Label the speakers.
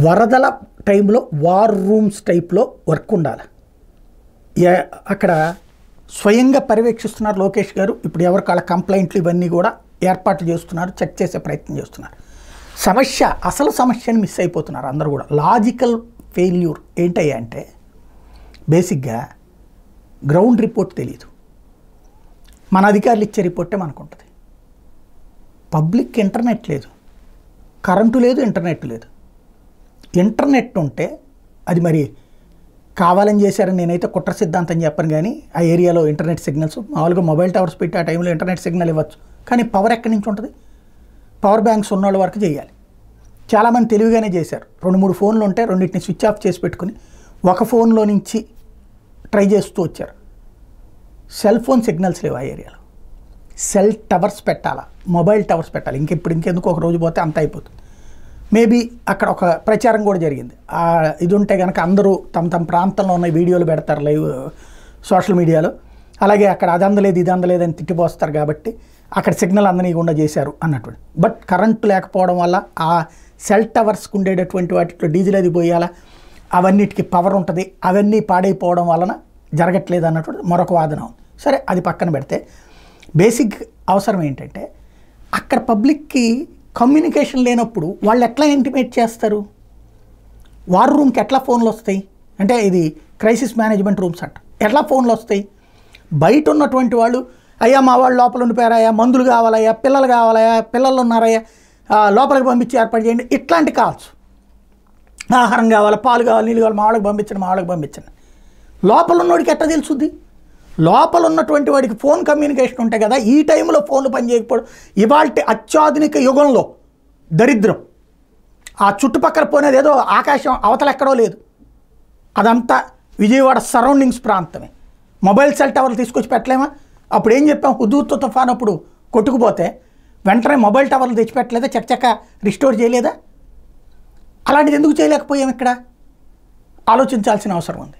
Speaker 1: వరదల టైంలో war rooms టైప్లో వర్క్ ఉండాలి. అక్కడ స్వయంగా పర్యవేక్షిస్తున్నారు లోకేష్ గారు. ఇప్పుడు ఎవరికాళ్ళ కంప్లైంట్లు ఇవన్నీ కూడా ఏర్పాట్లు చేస్తున్నారు, చెక్ చేసే ప్రయత్నం చేస్తున్నారు. అసలు సమస్యని మిస్ అయిపోతున్నారు అందరూ కూడా. లాజికల్ ఫెయిల్యూర్ ఏంటయ్యా అంటే బేసిక్గా గ్రౌండ్ రిపోర్ట్ తెలియదు. మన అధికారులు ఇచ్చే రిపోర్టే మనకు ఉంటుంది. పబ్లిక్ ఇంటర్నెట్ లేదు, కరెంటు లేదు, ఇంటర్నెట్ లేదు. ఇంటర్నెట్ ఉంటే అది మరి కావాలని చేశారని నేనైతే కుట్ర సిద్ధాంతం చెప్పను, కానీ ఆ ఏరియాలో ఇంటర్నెట్ సిగ్నల్స్ మామూలుగా మొబైల్ టవర్స్ పెట్టి ఆ టైంలో ఇంటర్నెట్ సిగ్నల్ ఇవ్వచ్చు, కానీ పవర్ ఎక్కడి నుంచి ఉంటుంది? పవర్ బ్యాంక్స్ ఉన్నోళ్ళ వరకు చేయాలి. చాలామంది తెలివిగానే చేశారు. 2-3 ఫోన్లు ఉంటే రెండింటిని స్విచ్ ఆఫ్ చేసి పెట్టుకుని ఒక ఫోన్లో నుంచి ట్రై చేస్తూ వచ్చారు. సెల్ ఫోన్ సిగ్నల్స్ లేవు ఆ ఏరియాలో. సెల్ టవర్స్ పెట్టాలా, మొబైల్ టవర్స్ పెట్టాలి. ఇంకెందుకు ఒక రోజు పోతే అంత అయిపోతుంది. మేబీ అక్కడ ఒక ప్రచారం కూడా జరిగింది. ఇది ఉంటే కనుక అందరూ తమ ప్రాంతంలో ఉన్న వీడియోలు పెడతారు లైవ్ సోషల్ మీడియాలో. అలాగే అక్కడ అది అందలేదు ఇది అందలేదు అని తిట్టిపోస్తారు కాబట్టి అక్కడ సిగ్నల్ అందనీయకుండా చేశారు అన్నటువంటి. బట్ కరెంటు లేకపోవడం వల్ల ఆ సెల్ టవర్స్కి ఉండేటటువంటి వాటిలో డీజిల్ అది పోయాలా, అవన్నిటికి పవర్ ఉంటుంది, అవన్నీ పాడైపోవడం వలన జరగట్లేదు అన్నటువంటి మరొక వాదన ఉంది. సరే, అది పక్కన పెడితే బేసిక్ అవసరం ఏంటంటే అక్కడ పబ్లిక్కి కమ్యూనికేషన్ లేనప్పుడు వాళ్ళు ఎట్లా ఇంటిమేట్ చేస్తారు? వార్ రూమ్కి ఎట్లా ఫోన్లు వస్తాయి? అంటే ఇది క్రైసిస్ మేనేజ్మెంట్ రూమ్స్ అంట. ఎట్లా ఫోన్లు వస్తాయి? బయట ఉన్నటువంటి వాళ్ళు అయ్యా మా వాళ్ళు లోపల ఉండిపోయారయ్యా, మందులు కావాలయ్యా, పిల్లలు కావాలయ్యా, పిల్లలు ఉన్నారయ్యా, లోపలికి పంపించి ఏర్పాటు చేయండి, ఇట్లాంటి కాల్స్. ఆహారం కావాలి, పాలు కావాలి, నీళ్ళు కావాలి, మా వాళ్ళకి పంపించండి. లోపల ఉన్నవాడికి ఎట్లా తెలుసుద్ది? లోపల ఉన్నటువంటి వాడికి ఫోన్ కమ్యూనికేషన్ ఉంటాయి కదా. ఈ టైంలో ఫోన్లు పనిచేయకపోవడం ఇవాళ అత్యాధునిక యుగంలో దరిద్రం. ఆ చుట్టుపక్కల పోనేది ఏదో ఆకాశం అవతల ఎక్కడో లేదు, అదంతా విజయవాడ సరౌండింగ్స్ ప్రాంతమే. మొబైల్ సెల్ టవర్లు తీసుకొచ్చి పెట్టలేమా? అప్పుడు ఏం చెప్పాం? హుదూద్ తుఫాన్ అప్పుడు కొట్టుకుపోతే వెంటనే మొబైల్ టవర్లు తెచ్చిపెట్టలేదా? చకచక రిస్టోర్ చేయలేదా? అలాంటిది ఎందుకు చేయలేకపోయాం? ఇక్కడ ఆలోచించాల్సిన అవసరం ఉంది.